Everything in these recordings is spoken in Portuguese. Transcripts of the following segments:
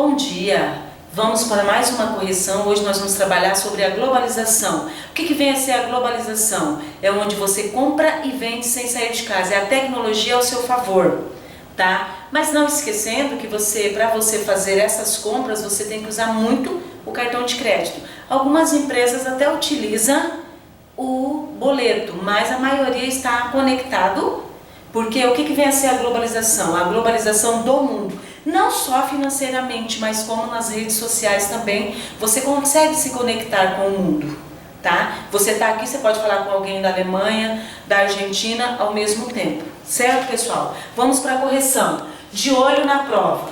Bom dia! Vamos para mais uma correção. Hoje nós vamos trabalhar sobre a globalização. O que vem a ser a globalização? É onde você compra e vende sem sair de casa. É a tecnologia ao seu favor, tá? Mas não esquecendo que para você fazer essas compras, você tem que usar muito o cartão de crédito. Algumas empresas até utilizam o boleto, mas a maioria está conectado. Porque o que vem a ser a globalização? A globalização do mundo. Não só financeiramente, mas como nas redes sociais também, você consegue se conectar com o mundo, tá? Você está aqui, você pode falar com alguém da Alemanha, da Argentina ao mesmo tempo, certo, pessoal? Vamos para a correção, de olho na prova,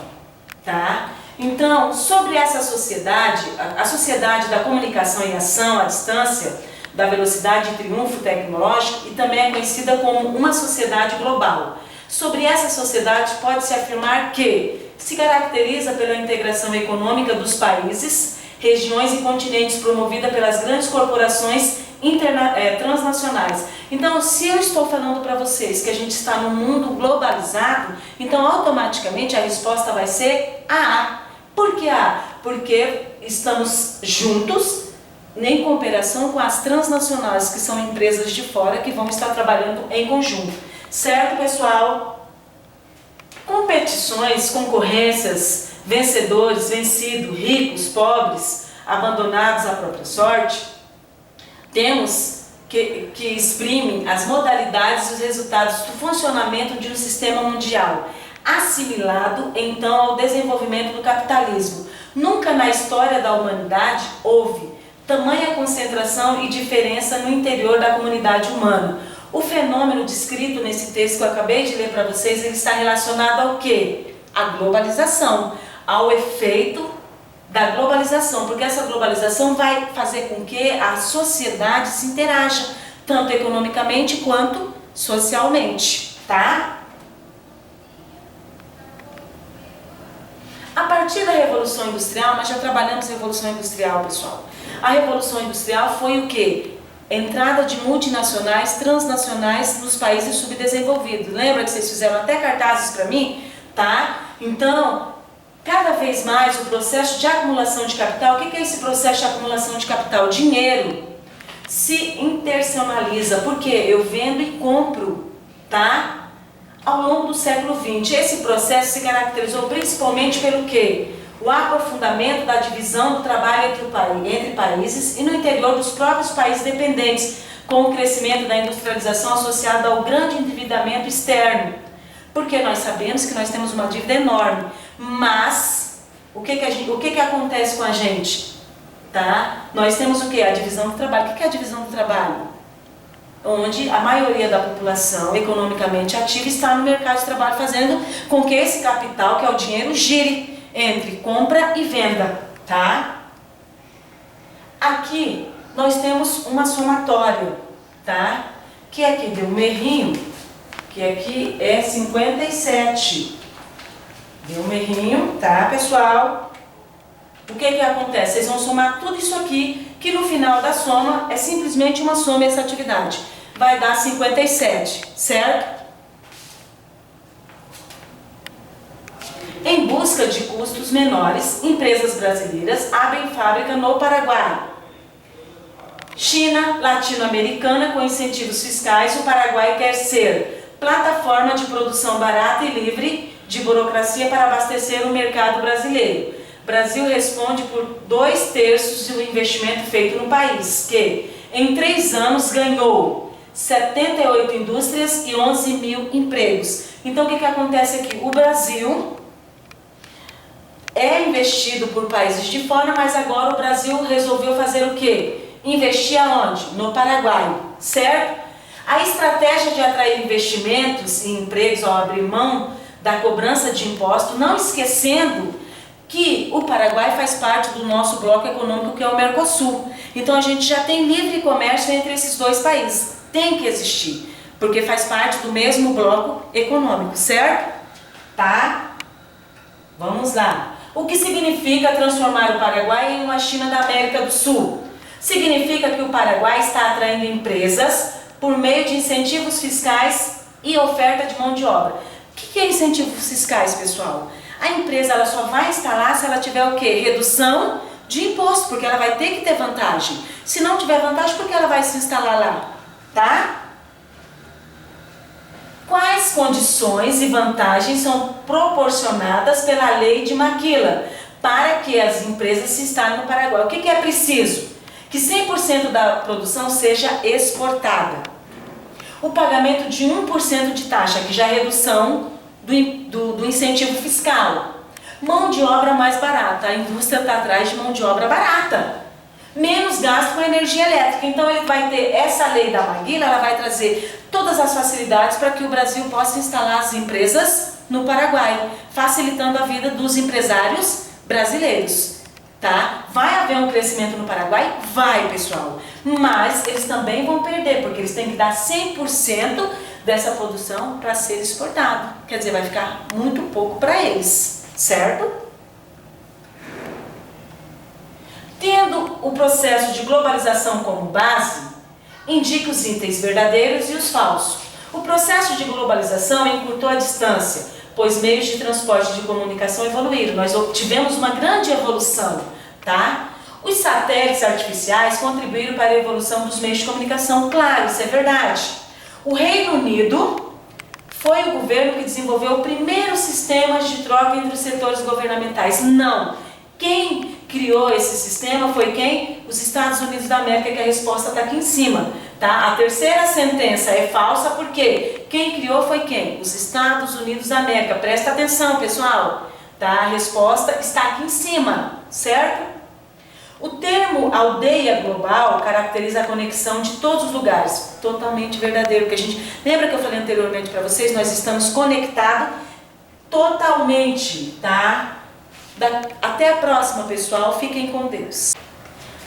tá? Então, sobre essa sociedade, a sociedade da comunicação e ação à distância, da velocidade e triunfo tecnológico, e também é conhecida como uma sociedade global. Sobre essa sociedade pode-se afirmar que se caracteriza pela integração econômica dos países, regiões e continentes promovida pelas grandes corporações transnacionais. Então, se eu estou falando para vocês que a gente está num mundo globalizado, então automaticamente a resposta vai ser A. Por que A? Porque estamos juntos em comparação com as transnacionais, que são empresas de fora que vão estar trabalhando em conjunto. Certo, pessoal? Competições, concorrências, vencedores, vencidos, ricos, pobres, abandonados à própria sorte, temos que exprimem as modalidades e os resultados do funcionamento de um sistema mundial, assimilado então ao desenvolvimento do capitalismo. Nunca na história da humanidade houve tamanha concentração e diferença no interior da comunidade humana. O fenômeno descrito nesse texto que eu acabei de ler para vocês, ele está relacionado ao quê? À globalização, ao efeito da globalização, porque essa globalização vai fazer com que a sociedade se interaja, tanto economicamente quanto socialmente, tá? A partir da Revolução Industrial, nós já trabalhamos a Revolução Industrial, pessoal. A Revolução Industrial foi o quê? Entrada de multinacionais, transnacionais nos países subdesenvolvidos. Lembra que vocês fizeram até cartazes para mim? Tá? Então, cada vez mais o processo de acumulação de capital, o que é esse processo de acumulação de capital? Dinheiro se internacionaliza, porque eu vendo e compro, tá? Ao longo do século XX, esse processo se caracterizou principalmente pelo quê? O aprofundamento da divisão do trabalho entre países e no interior dos próprios países dependentes, com o crescimento da industrialização associada ao grande endividamento externo. Porque nós sabemos que nós temos uma dívida enorme, mas o que acontece com a gente? Tá? Nós temos o que? A divisão do trabalho. O que é a divisão do trabalho? Onde a maioria da população economicamente ativa está no mercado de trabalho, fazendo com que esse capital, que é o dinheiro, gire entre compra e venda, tá? Aqui nós temos uma somatória, tá? Que aqui deu merrinho, que aqui é 57. Deu merrinho, tá, pessoal? O que acontece? Vocês vão somar tudo isso aqui, que no final da soma é simplesmente uma soma essa atividade. Vai dar 57, certo? Em busca de custos menores, empresas brasileiras abrem fábrica no Paraguai. China latino-americana com incentivos fiscais, o Paraguai quer ser plataforma de produção barata e livre de burocracia para abastecer o mercado brasileiro. Brasil responde por 2/3 do investimento feito no país, que em 3 anos ganhou 78 indústrias e 11 mil empregos. Então o que acontece aqui? O Brasil é investido por países de fora, mas agora o Brasil resolveu fazer o quê? Investir aonde? No Paraguai, certo? A estratégia de atrair investimentos e empregos ao abrir mão da cobrança de impostos, não esquecendo que o Paraguai faz parte do nosso bloco econômico, que é o Mercosul. Então a gente já tem livre comércio entre esses dois países. Tem que existir, porque faz parte do mesmo bloco econômico, certo? Tá? Vamos lá. O que significa transformar o Paraguai em uma China da América do Sul? Significa que o Paraguai está atraindo empresas por meio de incentivos fiscais e oferta de mão de obra. O que é incentivos fiscais, pessoal? A empresa ela só vai instalar se ela tiver o quê? Redução de imposto, porque ela vai ter que ter vantagem. Se não tiver vantagem, por que ela vai se instalar lá? Tá? Quais condições e vantagens são proporcionadas pela lei de Maquila para que as empresas se instalem no Paraguai? O que é preciso? Que 100% da produção seja exportada. O pagamento de 1% de taxa, que já é redução do incentivo fiscal. Mão de obra mais barata. A indústria está atrás de mão de obra barata. Menos gasto com energia elétrica. Então ele vai ter essa lei da Maquila, ela vai trazer todas as facilidades para que o Brasil possa instalar as empresas no Paraguai, facilitando a vida dos empresários brasileiros. Tá? Vai haver um crescimento no Paraguai? Vai, pessoal. Mas eles também vão perder, porque eles têm que dar 100% dessa produção para ser exportado. Quer dizer, vai ficar muito pouco para eles, certo? Tendo o processo de globalização como base, indica os itens verdadeiros e os falsos. O processo de globalização encurtou a distância, pois meios de transporte e de comunicação evoluíram. Nós tivemos uma grande evolução, tá? Os satélites artificiais contribuíram para a evolução dos meios de comunicação, claro, isso é verdade. O Reino Unido foi o governo que desenvolveu o primeiro sistema de troca entre os setores governamentais. Não. Quem criou esse sistema foi quem? Os Estados Unidos da América, que a resposta está aqui em cima. Tá? A terceira sentença é falsa porque quem criou foi quem? Os Estados Unidos da América. Presta atenção, pessoal. Tá? A resposta está aqui em cima, certo? O termo aldeia global caracteriza a conexão de todos os lugares. Totalmente verdadeiro. Porque a gente, lembra que eu falei anteriormente para vocês? Nós estamos conectados totalmente, tá? Até a próxima, pessoal. Fiquem com Deus.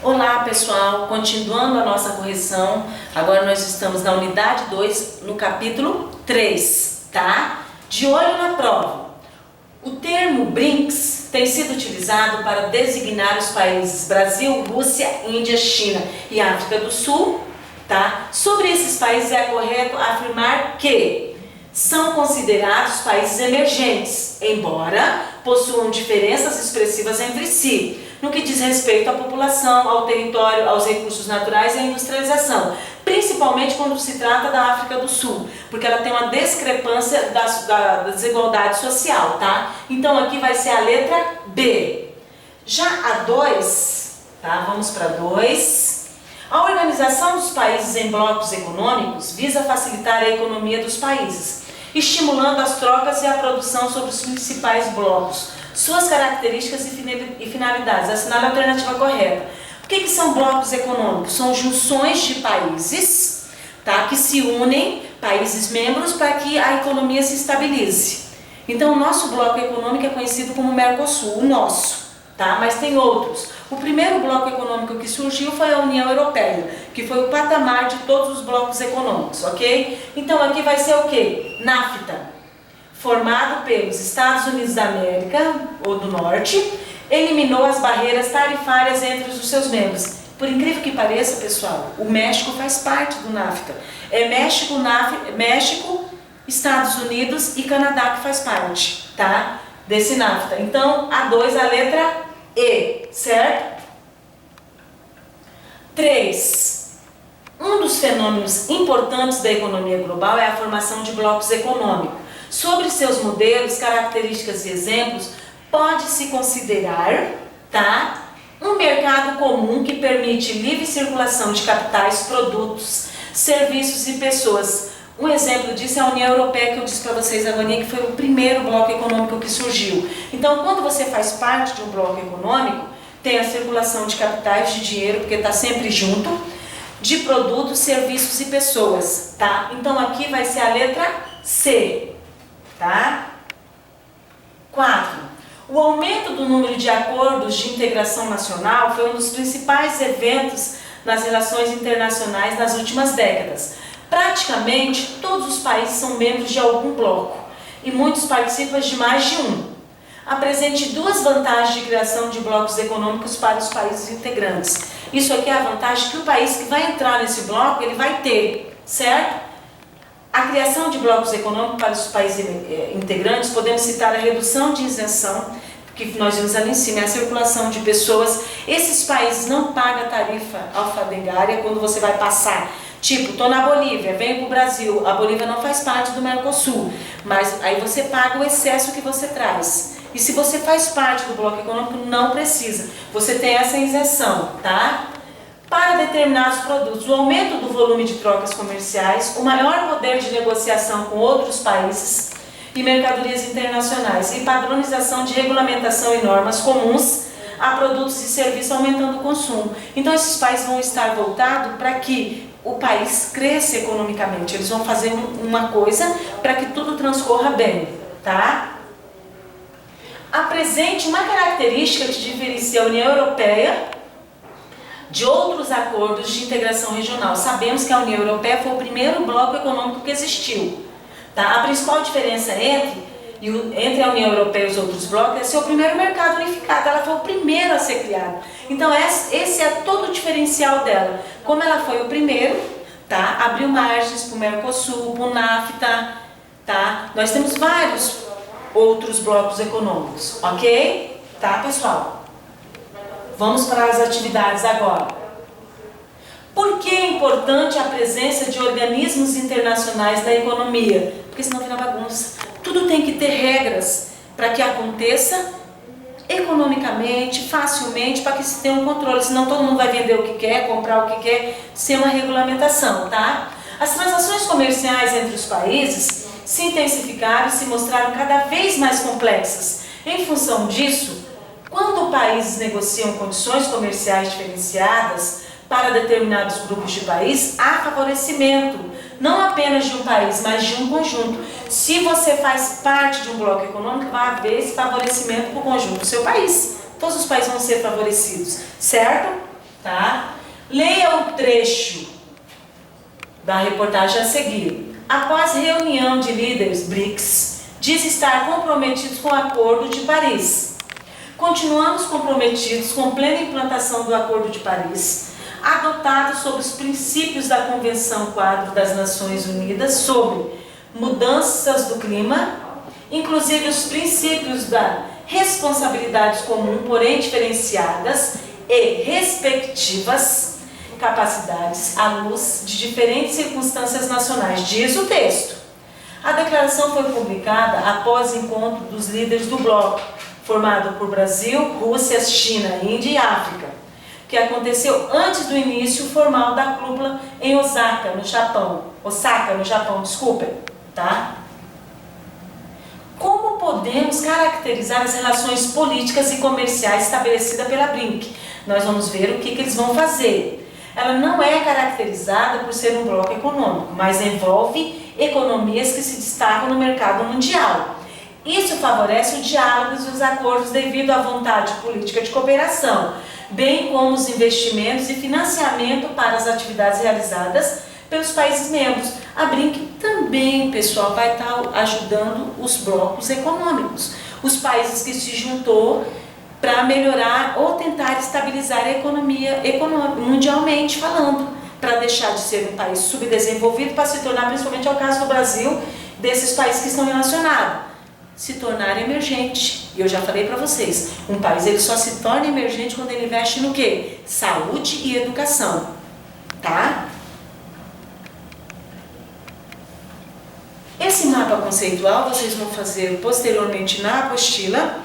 Olá, pessoal. Continuando a nossa correção. Agora nós estamos na unidade 2, no capítulo 3, tá? De olho na prova. O termo BRICS tem sido utilizado para designar os países Brasil, Rússia, Índia, China e África do Sul, tá? Sobre esses países é correto afirmar que são considerados países emergentes, embora possuam diferenças expressivas entre si, no que diz respeito à população, ao território, aos recursos naturais e à industrialização, principalmente quando se trata da África do Sul, porque ela tem uma discrepância da desigualdade social, tá? Então aqui vai ser a letra B. Já a 2, tá? Vamos para 2. A organização dos países em blocos econômicos visa facilitar a economia dos países, estimulando as trocas e a produção sobre os principais blocos, suas características e finalidades. Assinale a alternativa correta. O que são blocos econômicos? São junções de países, tá, que se unem, países membros, para que a economia se estabilize. Então, o nosso bloco econômico é conhecido como Mercosul, o nosso, tá? Mas tem outros. O primeiro bloco econômico que surgiu foi a União Europeia, que foi o patamar de todos os blocos econômicos, ok? Então, aqui vai ser o quê? NAFTA, formado pelos Estados Unidos da América, ou do Norte, eliminou as barreiras tarifárias entre os seus membros. Por incrível que pareça, pessoal, o México faz parte do NAFTA. É México, Estados Unidos e Canadá que faz parte, tá? Desse NAFTA. Então, a 2, a letra E, certo? 3. Um dos fenômenos importantes da economia global é a formação de blocos econômicos. Sobre seus modelos, características e exemplos, pode-se considerar, tá, um mercado comum que permite livre circulação de capitais, produtos, serviços e pessoas. Um exemplo disso é a União Europeia, que eu disse para vocês agora, que foi o primeiro bloco econômico que surgiu. Então, quando você faz parte de um bloco econômico, tem a circulação de capitais, de dinheiro, porque está sempre junto, de produtos, serviços e pessoas, tá? Então, aqui vai ser a letra C, tá? 4. O aumento do número de acordos de integração nacional foi um dos principais eventos nas relações internacionais nas últimas décadas. Praticamente todos os países são membros de algum bloco e muitos participam de mais de um. Apresente 2 vantagens de criação de blocos econômicos para os países integrantes. Isso aqui é a vantagem que o país que vai entrar nesse bloco, ele vai ter, certo? A criação de blocos econômicos para os países integrantes, podemos citar a redução de isenção, que nós vimos ali em cima, a circulação de pessoas. Esses países não pagam tarifa alfandegária quando você vai passar. Tipo, estou na Bolívia, venho para o Brasil, a Bolívia não faz parte do Mercosul, mas aí você paga o excesso que você traz. E se você faz parte do bloco econômico, não precisa. Você tem essa isenção, tá? Para determinados produtos, o aumento do volume de trocas comerciais, o maior poder de negociação com outros países e mercadorias internacionais e padronização de regulamentação e normas comuns a produtos e serviços, aumentando o consumo. Então esses países vão estar voltados para que o país cresça economicamente. Eles vão fazer uma coisa para que tudo transcorra bem, tá? Apresente uma característica que diferencia a União Europeia de outros acordos de integração regional. Sabemos que a União Europeia foi o primeiro bloco econômico que existiu. Tá? A principal diferença entre a União Europeia e os outros blocos é ser o primeiro mercado unificado. Ela foi o primeiro a ser criado. Então esse é todo o diferencial dela. Como ela foi o primeiro, tá? Abriu margens para o Mercosul, para o NAFTA. Tá? Nós temos vários outros blocos econômicos, ok? Tá, pessoal? Vamos para as atividades agora. Por que é importante a presença de organismos internacionais na economia? Porque senão vira bagunça. Tudo tem que ter regras para que aconteça economicamente, facilmente, para que se tenha um controle. Senão todo mundo vai vender o que quer, comprar o que quer, sem uma regulamentação, tá? As transações comerciais entre os países se intensificaram e se mostraram cada vez mais complexas. Em função disso, quando países negociam condições comerciais diferenciadas para determinados grupos de país, há favorecimento, não apenas de um país, mas de um conjunto. Se você faz parte de um bloco econômico, vai haver esse favorecimento para o conjunto do seu país. Todos os países vão ser favorecidos, certo? Tá? Leia o trecho da reportagem a seguir. Após reunião de líderes BRICS, diz estar comprometidos com o Acordo de Paris. Continuamos comprometidos com plena implantação do Acordo de Paris, adotado sob os princípios da Convenção Quadro das Nações Unidas sobre mudanças do clima, inclusive os princípios da responsabilidade comum, porém diferenciadas e respectivas capacidades à luz de diferentes circunstâncias nacionais, diz o texto. A declaração foi publicada após encontro dos líderes do bloco, formado por Brasil, Rússia, China, Índia e África, que aconteceu antes do início formal da cúpula em Osaka, no Japão. Tá? Como podemos caracterizar as relações políticas e comerciais estabelecidas pela BRIC? Nós vamos ver o que eles vão fazer. Ela não é caracterizada por ser um bloco econômico, mas envolve economias que se destacam no mercado mundial. Isso favorece o diálogo e os acordos devido à vontade política de cooperação, bem como os investimentos e financiamento para as atividades realizadas pelos países membros. A BRIC também, pessoal, vai estar ajudando os blocos econômicos, os países que se juntou para melhorar ou tentar estabilizar a economia mundialmente falando, para deixar de ser um país subdesenvolvido para se tornar, principalmente é o caso do Brasil, desses países que estão relacionados, se tornar emergente. E eu já falei para vocês, um país ele só se torna emergente quando ele investe no quê? Saúde e educação, tá? Esse mapa conceitual vocês vão fazer posteriormente na apostila.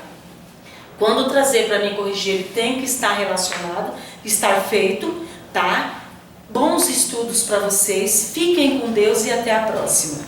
Quando trazer para mim corrigir, ele tem que estar relacionado, estar feito, tá? Bons estudos para vocês, fiquem com Deus e até a próxima.